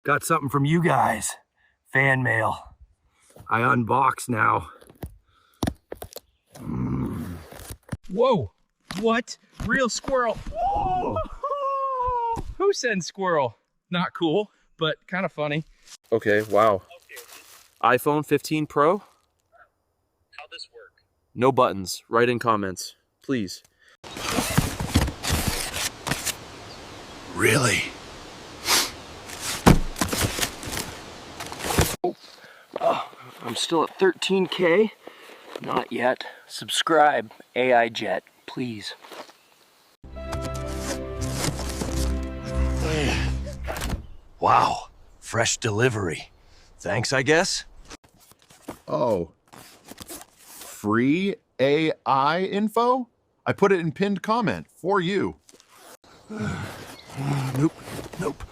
Got something from you guys. Fan mail. I unbox now. Whoa, what? Real squirrel. Oh. Who sends squirrel? Not cool, but kind of funny. Okay, wow. iPhone 15 Pro? How'd this work? No buttons. Write in comments, please. Really? Oh, I'm still at 13K. Not yet. Subscribe, AI Jet, please. Wow, fresh delivery. Thanks, I guess. Oh, free AI info? I put it in pinned comment for you. Nope.